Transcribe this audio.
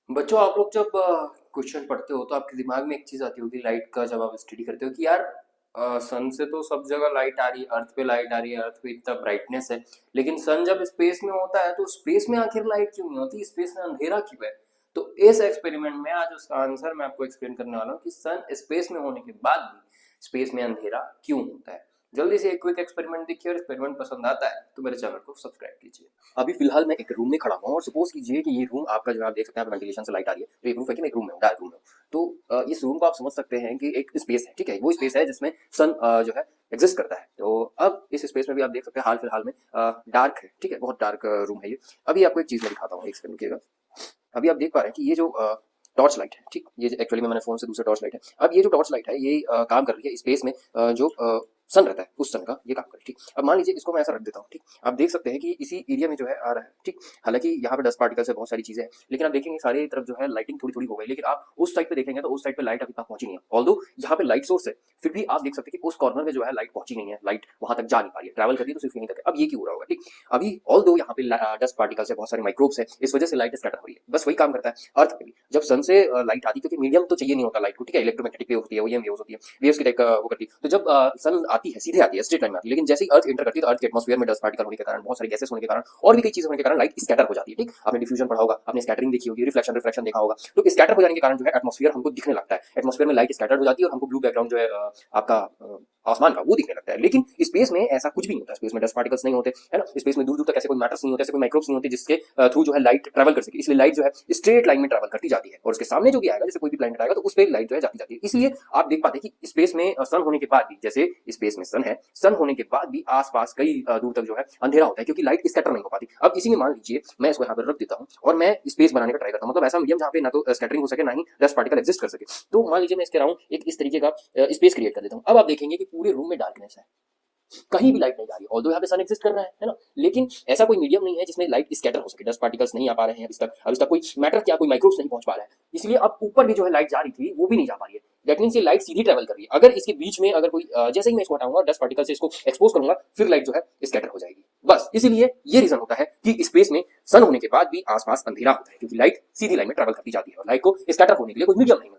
बच्चों, आप लोग जब क्वेश्चन पढ़ते हो तो आपके दिमाग में एक चीज आती होगी लाइट का, जब आप स्टडी करते हो कि यार सन से तो सब जगह लाइट आ रही है, अर्थ पे लाइट आ रही है, अर्थ पे इतना ब्राइटनेस है, लेकिन सन जब स्पेस में होता है तो स्पेस में आखिर लाइट क्यों नहीं होती, स्पेस में अंधेरा क्यों है। तो इस एक्सपेरिमेंट में आज उसका आंसर मैं आपको एक्सप्लेन करने वाला हूँ कि सन स्पेस में होने के बाद भी स्पेस में अंधेरा क्यों होता है। जल्दी से एक क्विक एक्सपेरिमेंट देखिए, और एक्सपेरिमेंट पसंद आता है तो मेरे चैनल को सब्सक्राइब कीजिए। अभी फिलहाल मैं एक रूम में खड़ा हूँ और सपोज कीजिए कि ये रूम आपका जो आप देख सकते हैं, वेंटिलेशन से लाइट आ रही है, तो एक रूम है कि मैं एक रूम में हूँ, डार्क रूम में हूँ। तो इस रूम को आप समझ सकते हैं कि एक स्पेस है, ठीक है, वो स्पेस है जिसमें सन जो है एग्जिस्ट करता है। तो अब इस स्पेस में भी आप देख सकते हैं हाल फिलहाल में डार्क है, ठीक है, बहुत डार्क रूम है ये। अभी आपको एक चीज मैं दिखाता हूँ, एक सेकंड रुकिएगा। अभी आप देख पा रहे हैं कि ये जो टॉर्च लाइट है, ठीक, ये एक्चुअली में मैंने फोन से दूसरा टॉर्च लाइट है। अब ये जो टॉर्च लाइट है ये काम कर रही है स्पेस में, जो सन रहता है उस सन का ये काम करे, ठीक। अब मान लीजिए इसको मैं ऐसा रख देता हूँ, ठीक। आप देख सकते हैं कि इसी एरिया में जो है आ रहा है, ठीक। हालांकि यहाँ पे डस्ट पार्टिकल्स है, बहुत सारी चीजें हैं, लेकिन आप देखेंगे सारी तरफ जो है लाइटिंग थोड़ी थोड़ी हो गई, लेकिन आप उस साइड पे देखेंगे तो उस साइड पे लाइट अभी तक पहुंची नहीं है। ऑल्दो यहाँ पे लाइट सोर्स है, फिर भी आप देख सकते हैं कि उस कॉर्नर में जो है लाइट पहुंची नहीं है, लाइट वहां तक जा नहीं पा रही है, ट्रैवल कर रही है तो सिर्फ यहीं तक है। अब ये क्यों हो रहा होगा, ठीक। अभी ऑल्दो यहाँ पे डस्ट पार्टिकल्स है, बहुत सारे माइक्रोब्स है, इस वजह से लाइट स्कैटर हो रही है। बस वही काम करता है अर्थ पे भी। जब सन से लाइट आती है, क्योंकि मीडियम तो चाहिए नहीं होता लाइट को, ठीक है, इलेक्ट्रोमैग्नेटिक वेव होती है, वो वेव्स होती है, वेव्स की टाइप वो करती है। तो जब सन आती है सीधे आती है, स्ट्रेट लाइन में आती है, लेकिन जैसे ही अर्थ एंटर करती है तो अर्थ के एटमॉस्फेयर में डस्ट पार्टिकल होने के कारण, बहुत सारे गैसेस होने के कारण और भी कई चीजें होने के कारण लाइट स्कैटर हो जाती है, ठीक। आपने डिफ्यूजन पढ़ा होगा, आपने स्कैटरिंग देखी होगी, रिफ्लेक्शन रिफ्लेक्शन देखा होगा। तो स्कैटर हो जाने के कारण जो है एटमॉस्फेयर हमको दिखने लगता है, एटमॉस्फेयर में लाइट स्कैटर हो जाती है और हमको ब्लू बैकग्राउंड जो है आपका आसमान का वो दिखने लगता है। लेकिन स्पेस में ऐसा कुछ भी नहीं होता, स्पेस में डस्ट पार्टिकल्स नहीं होते, है ना। स्पेस में दूर दूर तक ऐसे कोई मैटर्स नहीं होते, ऐसे कोई माइक्रोब्स नहीं होते जिसके थ्रू जो है लाइट ट्रैवल कर सके। इसलिए लाइट जो है स्ट्रेट लाइन में ट्रैवल करती जाती है, और उसके सामने जो भी आएगा, जैसे कोई भी प्लैनेट आएगा तो उस पर लाइट जो है जाती जाती है। इसलिए आप देख पाते हैं कि स्पेस में सन होने के बाद भी, जैसे स्पेस में सन है, सन होने के बाद भी आसपास कई दूर तक जो है अंधेरा होता है, क्योंकि लाइट स्कैटर नहीं हो पाती। अब इसी में मान लीजिए मैं इसको यहाँ पर रख देता हूँ और मैं स्पेस बनाने का ट्राई करता हूँ, मतलब ऐसा मीडियम जहाँ पे ना तो स्कैटरिंग हो सके ना ही डस्ट पार्टिकल एग्जिस्ट कर सके। तो मान लीजिए मैं इसके अराउंड एक इस तरीके का स्पेस क्रिएट कर देता हूँ। अब आप देखेंगे कि पूरे रूम में डार्कनेस है, कहीं भी लाइट नहीं आ रही, ऑल्दो यहाँ पे सन एग्जिस्ट कर रहा है ना। लेकिन ऐसा कोई मीडियम नहीं है जिसमें लाइट स्कैटर हो सके, डस्ट पार्टिकल्स नहीं आ पा रहे हैं अभी तक कोई मैटर क्या, कोई माइक्रोब्स नहीं पहुंच पा रहा है। इसलिए अब ऊपर भी जो है लाइट जा रही थी वो भी नहीं जा पा रही है। दैट मीन्स ये लाइट सीधी ट्रैवल कर रही है। अगर इसके बीच में अगर कोई जैसे ही मैं इसको हटाऊंगा, डस्ट पार्टिकल से इसको एक्सपोज करूंगा, फिर लाइट जो है स्कैटर हो जाएगी। बस इसीलिए ये रीजन होता है कि स्पेस में सन होने के बाद भी आसपास अंधेरा होता है, क्योंकि लाइट सीधी लाइन में ट्रैवल करती जाती है और लाइट को स्कैटर होने के लिए कोई मीडियम नहीं मिलता।